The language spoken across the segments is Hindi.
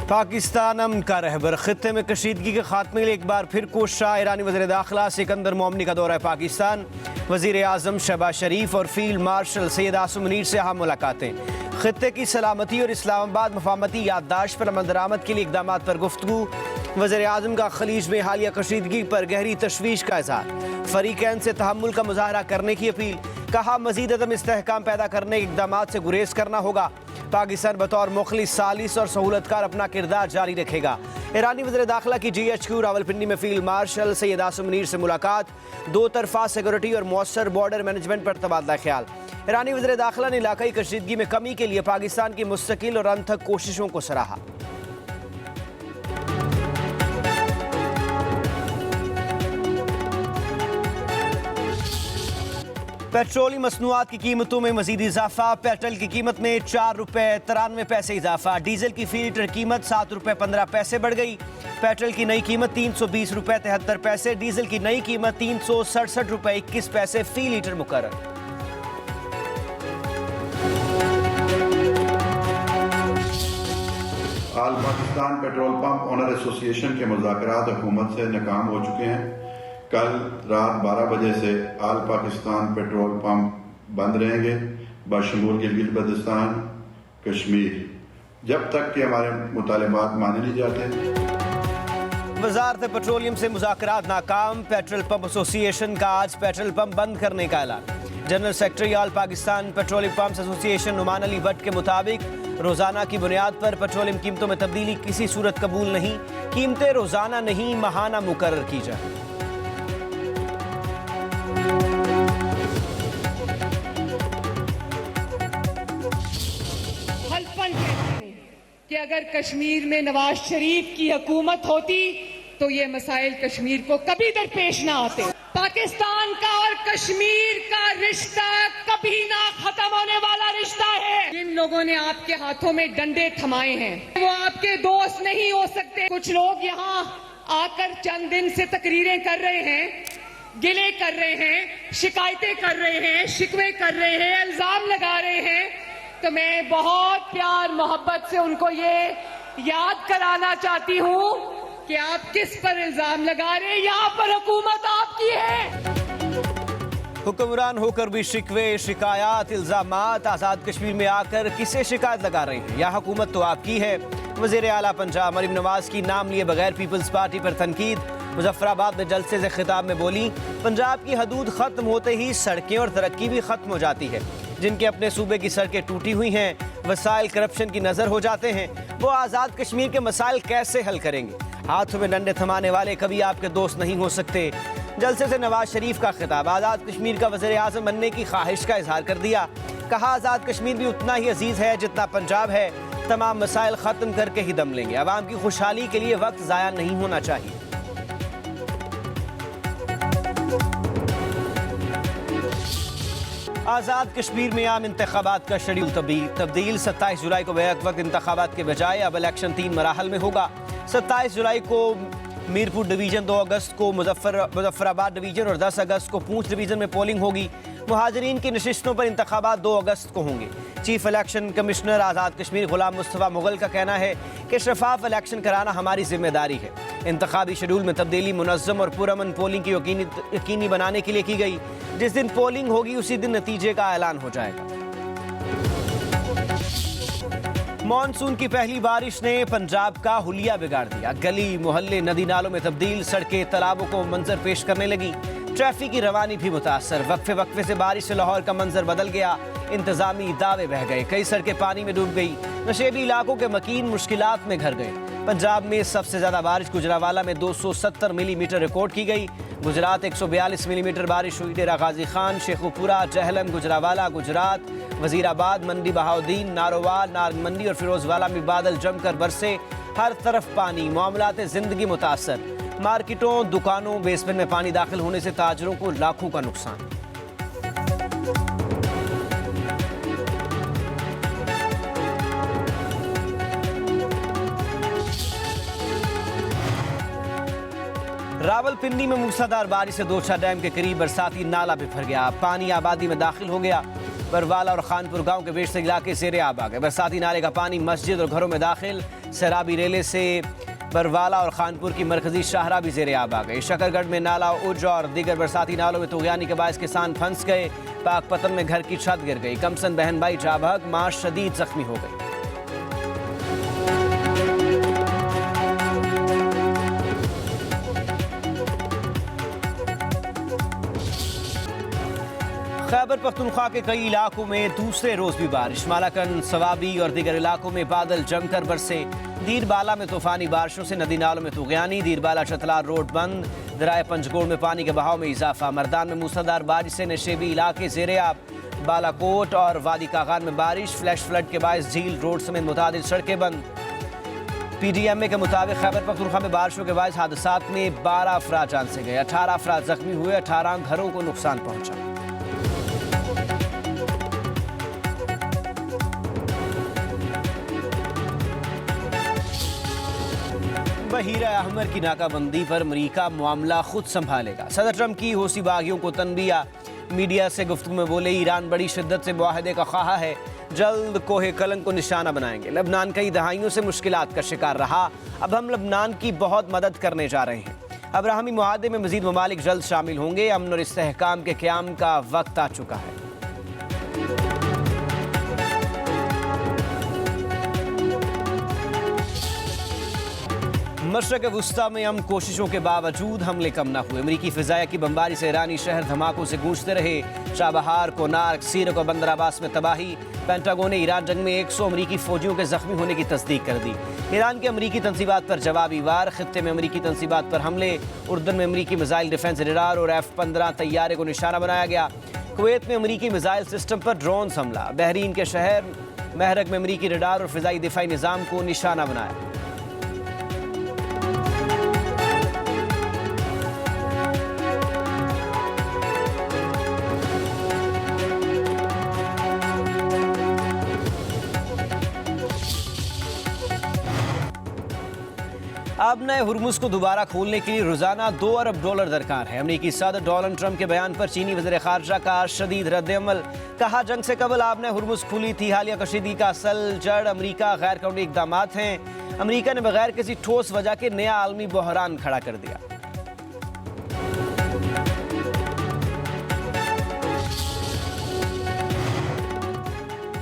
पाकिस्तान अमन का रहबर खित्ते में कशीदगी के खात्मे के लिए एक बार फिर कोशिश। ईरानी वज़ीर दाखिला सिकंदर मोमनी का दौरा पाकिस्तान। वज़ीर आज़म शहबाज शरीफ और फील्ड मार्शल सैयद आसिम मुनीर से अहम मुलाकातें। खित्ते की सलामती और इस्लामाबाद मफाहमती याददाश्त पर अमल दरामद के लिए इक़दाम पर गुफ्तगू। वज़ीर आज़म का खलीज में हालिया कशीदगी पर गहरी तशवीश का इज़हार। फ़रीक़ैन से तहम्मुल का मुज़ाहरा करने की अपील। कहा मज़ीद अदम इस्तेहकाम पैदा करने के इक़दाम से गुरेज करना होगा। पाकिस्तान बतौर मुखलिस सालिस और सहूलतकार अपना किरदार जारी रखेगा। ईरानी वज़ीर दाखिला की GHQ रावलपिंडी में फील्ड मार्शल सैयद आसिम मुनीर से मुलाकात। दो तरफा सिक्योरिटी और मौसर बॉर्डर मैनेजमेंट पर तबादला ख्याल। ईरानी वज़ीर दाखिला ने इलाकाई कशीदगी में कमी के लिए पाकिस्तान की मुस्तकिल और अनथक कोशिशों को सराहा। पेट्रोलियम मसनूआत की कीमतों में मजीद इजाफा। पेट्रोल की कीमत में 4 रुपये 93 पैसे इजाफा। डीजल की फी लीटर कीमत 7 रुपये 15 पैसे बढ़ गई। पेट्रोल की नई कीमत 320 रुपये 73 पैसे। डीजल की नई कीमत 367 रुपये 21 पैसे फी लीटर मुकर्रर। All Pakistan petrol pump owner association के मुज़ाकरात हुकूमत से नाकाम हो चुके हैं। कल रात 12 बजे से आल पाकिस्तान पेट्रोल पंप बंद रहेंगे बशमूल गिलगित बल्तिस्तान कश्मीर, जब तक कि हमारे मुतालिबात माने नहीं जाते। वजारत पेट्रोलियम से मुज़ाकरात नाकाम। पेट्रोल पंप एसोसिएशन का आज पेट्रोल पंप बंद करने का ऐलान। General secretary all Pakistan petroleum pump association Numan Ali Bhatt के मुताबिक रोजाना की बुनियाद पर पेट्रोलियम कीमतों में तब्दीली किसी सूरत कबूल नहीं। कीमतें रोजाना नहीं माहाना मुकर्रर की जाए। कि अगर कश्मीर में नवाज शरीफ की हुकूमत होती तो ये मसाइल कश्मीर को कभी दरपेश ना आते। पाकिस्तान का और कश्मीर का रिश्ता कभी ना खत्म होने वाला रिश्ता है। जिन लोगों ने आपके हाथों में डंडे थमाए हैं वो आपके दोस्त नहीं हो सकते। कुछ लोग यहाँ आकर चंद दिन से तकरीरें कर रहे हैं, गिले कर रहे हैं, शिकायतें कर रहे हैं, शिकवे कर रहे हैं, इल्जाम लगा रहे हैं। तो मैं बहुत प्यार मोहब्बत से उनको ये याद कराना चाहती हूँ कि आप किस पर इल्जाम लगा रहे हैं। यहाँ पर हुकूमत आपकी है। हुक्मरान होकर भी शिकवे शिकायत इल्जामात। आज़ाद कश्मीर में आकर किसे शिकायत लगा रहे हैं? यह हुकूमत तो आपकी है। वज़ीर आला पंजाब मरीम नवाज की नाम लिए बगैर पीपल्स पार्टी पर तनकीद। मुजफ्फराबाद में जलसे से खिताब में बोली, पंजाब की हदूद खत्म होते ही सड़कें और तरक्की भी खत्म हो जाती है। जिनके अपने सूबे की सड़कें टूटी हुई हैं, वसाइल करप्शन की नजर हो जाते हैं, वो आज़ाद कश्मीर के मसाइल कैसे हल करेंगे? हाथों में डंडे थमाने वाले कभी आपके दोस्त नहीं हो सकते। जलसे से नवाज शरीफ का खिताब। आज़ाद कश्मीर का वज़ीर आज़म बनने की ख्वाहिश का इजहार कर दिया। कहा आज़ाद कश्मीर भी उतना ही अजीज है जितना पंजाब है। तमाम मसाइल खत्म करके ही दम लेंगे। आवाम की खुशहाली के लिए वक्त ज़ाया नहीं होना चाहिए। आज़ाद कश्मीर में आम इंतखाबात का शेड्यूल तब्दील। 27 जुलाई को बैक वक्त इंतखाबात के बजाय अब इलेक्शन 3 मराहल में होगा। 27 जुलाई को मीरपुर डिवीज़न, 2 अगस्त को मुजफ्फराबाद डिवीज़न और 10 अगस्त को पूंछ डिवीज़न में पोलिंग होगी। मुहाजिरीन की नशिस्तों पर इंतखाबात 2 अगस्त को होंगे। Chief election commissioner Azad Kashmir गुलाम मुस्तफ़ा मुगल का कहना है कि शफाफ इलेक्शन कराना हमारी जिम्मेदारी है। इंतखाबी शेड्यूल में तब्दीली मुनज़्ज़म और पुरअमन पोलिंग की यकीनी बनाने के लिए की गई। जिस दिन पोलिंग होगी उसी दिन नतीजे का ऐलान हो जाएगा। मॉनसून की पहली बारिश ने पंजाब का हुलिया बिगाड़ दिया। गली मोहल्ले नदी नालों में तब्दील, सड़कें तालाबों को मंजर पेश करने लगी। ट्रैफिक की रवानी भी मुतासर। वक्फे वक्फे से बारिश से लाहौर का मंजर बदल गया। इंतजामी दावे बह गए। कई सड़कें पानी में डूब गई। नशेबी इलाकों के मकीन मुश्किलात में घर गए। पंजाब में सबसे ज्यादा बारिश गुजरावाला में 270 मिलीमीटर रिकॉर्ड की गई। गुजरात 142 मिलीमीटर बारिश हुई। डेरा गाजी खान, शेखुपुरा, जहलम, गुजरावाला, गुजरात, वजीराबाद, मंडी बहाउद्दीन, नारोवाल, नारमंदी और फिरोजवाला में बादल जमकर बरसे। हर तरफ पानी। मामलात जिंदगी मुतासर। मार्केटों, दुकानों, बेसमेंट में पानी दाखिल होने से ताजरों को लाखों का नुकसान। रावलपिंडी में मूसलाधार बारिश से दोछा डैम के करीब बरसाती नाला बिफर गया। पानी आबादी में दाखिल हो गया। बरवाला और खानपुर गांव के बेशतर इलाके ज़ेरे आब आ गए। बरसाती नाले का पानी मस्जिद और घरों में दाखिल। सैराबी रेले से बरवाला और खानपुर की मरकजी शाहरा भी ज़ेरे आब आ गई। शकरगढ़ में नाला उज और दीगर बरसाती नालों में तुग़यानी के बायस किसान फंस गए। पाकपतन में घर की छत गिर गई। कमसन बहन भाई जाभग मां शदीद जख्मी हो गई। खैबर पख्तूनख्वा के कई इलाकों में दूसरे रोज भी बारिश। मालाकन, सवाबी और दीगर इलाकों में बादल जमकर बरसे। दीरबाला में तूफानी बारिशों से नदी नालों में तुग़यानी। दीरबाला चतलार रोड बंद। दराए पंचगोड़ में पानी के बहाव में इजाफा। मर्दान में मूसलाधार बारिश से नशेबी इलाके ज़ेरे आब। बालाकोट और वादी कागान में बारिश। फ्लैश फ्लड के बायस झील रोड समेत मुतादिद सड़कें बंद। PDMA के मुताबिक खैबर पख्तूनख्वा में बारिशों के बायस हादसात में 12 अफराद जान से गए। 18 अफराद जख्मी हुए। 18 घरों को नुकसान पहुंचा। बहीरा अहमर की नाकाबंदी पर अमरीका मामला खुद संभालेगा। सदर ट्रंप की हौसी बागियों को तनबिया। मीडिया से गुफ्तगू में बोले, ईरान बड़ी शिद्दत से मुआहदे का ख्वाह है, जल्द कोहे कलंक को निशाना बनाएंगे। लबनान कई दहाइयों से मुश्किलात का शिकार रहा, अब हम लबनान की बहुत मदद करने जा रहे हैं। अब्राहमी मुआहदे में मजीद ममालिक जल्द शामिल होंगे। अमन और इस्तेहकाम के क़याम का वक्त आ चुका है। मशरक़ वुस्ता में अमन कोशिशों के बावजूद हमले कम न हुए। अमरीकी फ़िज़ाया की बमबारी से ईरानी शहर धमाकों से गूंजते रहे। चाबहार, कोनार्क, सीरक और बंदर अब्बास में तबाही। पेंटागन ने ईरान जंग में 100 अमरीकी फ़ौजियों के ज़ख्मी होने की तस्दीक कर दी। ईरान के अमरीकी तनसीबात पर जवाबी वार। ख़ित्ते में अमरीकी तनसीबात पर हमले। उर्दन में अमरीकी मिसाइल डिफेंस रडार और F-15 तैयारे को निशाना बनाया गया। कुवैत में अमरीकी मिसाइल सिस्टम पर ड्रोन हमला। बहरीन के शहर महरक में अमरीकी रडार और फ़िज़ाई दिफाई निज़ाम को निशाना बनाया। अब नए हुर्मुज़ को दोबारा खोलने के लिए रोजाना $2 अरब दरकार है। अमरीकी सदर डोनाल्ड ट्रंप के बयान पर चीनी वज़ीर ख़ारजा का शदीद रद्द-ए-अमल। कहा, जंग से कबल आपने हुर्मुज़ खुली थी। हालिया कशीदगी का असल जड़ अमरीका गैर कानूनी इक़दामात हैं। अमरीका ने बगैर किसी ठोस वजह के नया आलमी बहरान खड़ा कर दिया।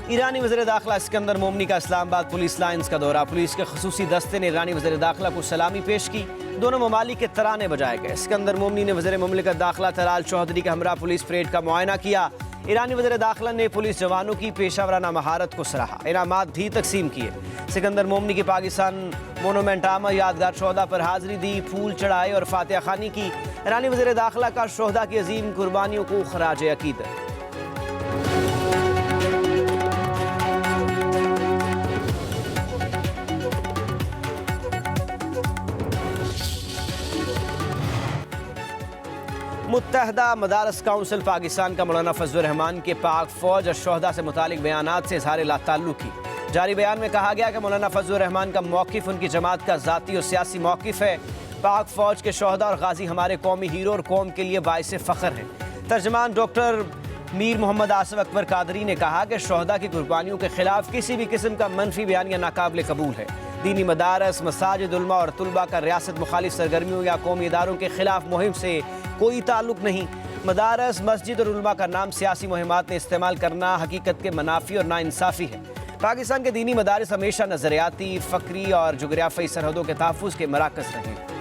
ईरानी वज़ीर दाखिला सिकंदर मोमनी का इस्लामाबाद पुलिस लाइन्स का दौरा। पुलिस के खसूसी दस्ते ने ईरानी वज़ीर दाखिला को सलामी पेश की। दोनों ममालिक के तराने बजाए गए। सिकंदर मोमनी ने वज़ीर मुमलिकत दाखिला तलाल चौधरी के हमरा पुलिस परेड का मुआयना किया। ईरानी वज़ीर दाखिला ने पुलिस जवानों की पेशावराना महारत को सराहा। इनामात भी तकसीम किए। सिकंदर मोमनी की पाकिस्तान मोनूमेंट आमा यादगार शोहदा पर हाजिरी दी, फूल चढ़ाए और फातिहा खानी की। ईरानी वज़ीर दाखिला का शोहदा की अजीम कुर्बानियों को खराज अकीदत। मुत्तहदा मदारस काउंसिल पाकिस्तान का मौलाना फजलुर रहमान के पाक फौज और शोहदा से मुतालिक बयानात से इज़हार लाताल्लुकी। जारी बयान में कहा गया कि मौलाना फजलुर रहमान का मौक़िफ़ उनकी जमात का ज़ाती और सियासी मौक़िफ़ है। पाक फौज के शोहदा और गाजी हमारे कौमी हीरो और कौम के लिए बाइस फ़ख्र हैं। तर्जमान डॉक्टर मीर मोहम्मद आसिफ अकबर कादरी ने कहा कि शोहदा की कुर्बानियों के खिलाफ किसी भी किस्म का मनफी बयानिया नाकाबिल कबूल है। दीनी मदारस, मसाजिद, उलमा और तुलबा का रियासत मुखालिफ सरगर्मियों या कौमी इदारों के खिलाफ मुहिम से कोई ताल्लुक नहीं। मदारस, मस्जिद और उलमा का नाम सियासी मुहिमात में इस्तेमाल करना हकीकत के मनाफी और नाइंसाफ़ी है। पाकिस्तान के दीनी मदारस हमेशा नज़रियाती, फ़क्री और जुग़राफ़ी सरहदों के तहफ़्फ़ुज़ के मराकज़ रहे।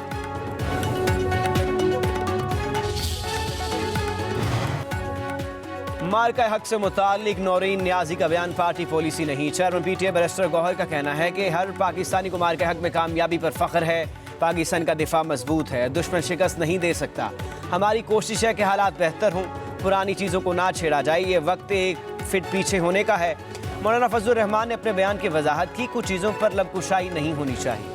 मार्का हक से मुतालिक नौरीन न्याजी का बयान पार्टी पॉलिसी नहीं। चेयरमैन PTA बैरिस्टर गौहर का कहना है कि हर पाकिस्तानी को मार्का हक में कामयाबी पर फ़ख्र है। पाकिस्तान का दिफा मजबूत है, दुश्मन शिकस्त नहीं दे सकता। हमारी कोशिश है कि हालात बेहतर हों, पुरानी चीज़ों को ना छेड़ा जाए। ये वक्त एक फिट पीछे होने का है। मौलाना फजलुर रहमान ने अपने बयान की वजाहत की, कुछ चीज़ों पर लबकुशाई नहीं होनी चाहिए।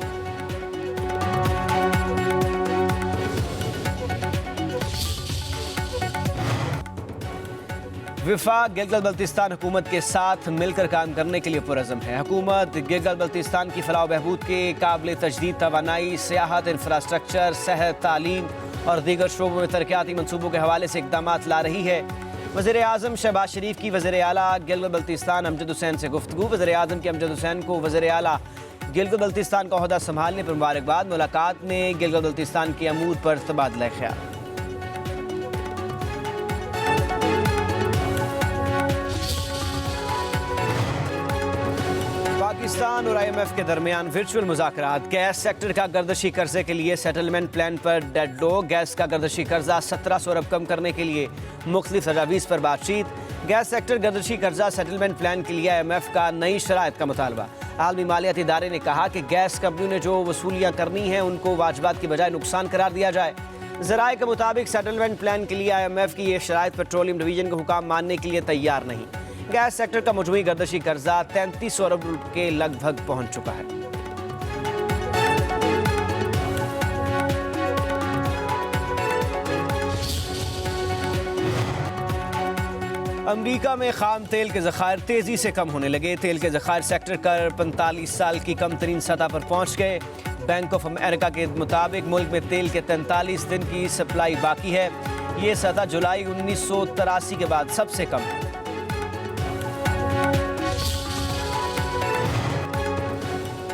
विफाक गिलगित बल्तिस्तान हुकूमत के साथ मिलकर काम करने के लिए पुरज़म है। हुकूमत गिलगित बल्तिस्तान की फलाह बहबूद के काबिल तजदीद तवानाई, सियाहत, इंफ्रास्ट्रक्चर, सेहत, तालीम और दीगर शोबों में तरक्याती मनसूबों के हवाले से इक़दामात ला रही है। वज़ीर आज़म शहबाज शरीफ की वज़ीर आला गिलगित बल्तिस्तान अमजद हुसैन से गुफ्तगू। वज़ीर आज़म के अमजद हुसैन को वज़ीर आला गिलगित बल्तिस्तान का ओहदा संभालने पर मुबारकबाद। मुलाकात में गिलगित बल्तिस्तान के अमूर पर तबादला ख्याल। पाकिस्तान और IMF के दरमियान वर्चुअल मुज़ाकरात। गैस सेक्टर का गर्दशी कर्जे के लिए सेटलमेंट प्लान पर डेडलॉक। गैस का गर्दशी कर्जा 1700 अरब कम करने के लिए मुख्तलिफ तजावीज़ पर बातचीत। गैस सेक्टर गर्दशी कर्जा सेटलमेंट प्लान के लिए IMF का नई शराइत का मुतालबा। आलमी मालियाती इदारे ने कहा कि गैस कंपनियों ने जो वसूलियाँ करनी हैं उनको वाजबात की बजाय नुकसान करार दिया जाए। ज़राए के मुताबिक सेटलमेंट प्लान के लिए IMF की ये शराइत पेट्रोलियम डिवीजन के हुकाम मानने के लिए तैयार नहीं। गैस सेक्टर का मजमूई गर्दशी कर्जा 3300 अरब के लगभग पहुंच चुका है। अमेरिका में खाम तेल के ज़खायर तेजी से कम होने लगे। तेल के ज़खायर सेक्टर कर 45 साल की कम तरीन सतह पर पहुंच गए। बैंक ऑफ अमेरिका के मुताबिक मुल्क में तेल के 43 दिन की सप्लाई बाकी है। ये सतह जुलाई 1983 के बाद सबसे कम है।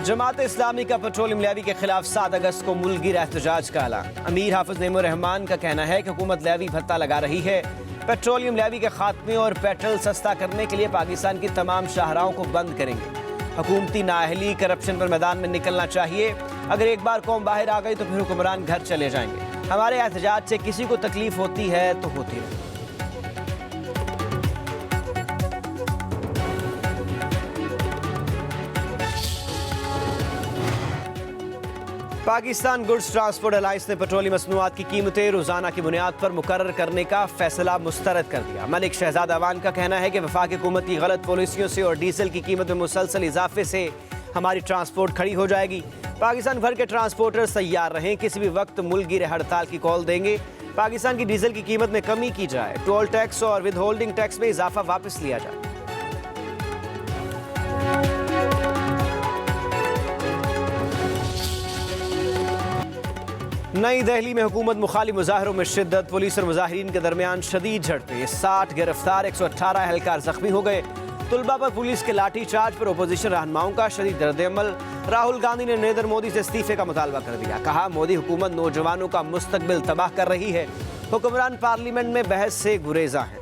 जमात इस्लामी का पेट्रोलियम लेवी के खिलाफ 7 अगस्त को मुल्की एहतजाज का ऐलान। अमीर हाफिज नईमुर रहमान का कहना है कि हुकूमत लेवी भत्ता लगा रही है। पेट्रोलियम लेवी के खात्मे और पेट्रोल सस्ता करने के लिए पाकिस्तान की तमाम शाहराहों को बंद करेंगे। हुकूमती नाअहली करप्शन पर मैदान में निकलना चाहिए। अगर एक बार कौम बाहर आ गई तो फिर हुक्मरान घर चले जाएंगे। हमारे एहतजाज से किसी को तकलीफ होती है तो होती है। पाकिस्तान गुड्स ट्रांसपोर्ट अलायंस ने पेट्रोलियम मसनूआत की कीमतें रोजाना की बुनियाद पर मुकर्रर करने का फैसला मुस्तरद कर दिया। मलिक शहजाद अवान का कहना है कि वफाक हुकूमत की गलत पॉलिसियों से और डीजल की कीमत में मुसलसल इजाफे से हमारी ट्रांसपोर्ट खड़ी हो जाएगी। पाकिस्तान भर के ट्रांसपोर्टर्स तैयार रहें, किसी भी वक्त मुल्की हड़ताल की कॉल देंगे। पाकिस्तान की डीजल की कीमत में कमी की जाए, टोल टैक्स और विद होल्डिंग टैक्स में इजाफा वापस लिया जाए। नई दिल्ली में हुकूमत मुखालिफ मुजाहरों में शिद्दत। पुलिस और मुजाहिरीन के दरमियान शदीद झड़पें। 60 गिरफ्तार, 118 एहलकार जख्मी हो गए। तुलबा पर पुलिस के लाठी चार्ज पर अपोजिशन रहनुमाओं का शदीद रद्द-ए-अमल। राहुल गांधी ने नरेंद्र मोदी से इस्तीफे का मुतालबा कर दिया। कहा, मोदी हुकूमत नौजवानों का मुस्तकबिल तबाह कर रही है। हुक्मरान पार्लियामेंट में बहस से गुरेजा हैं।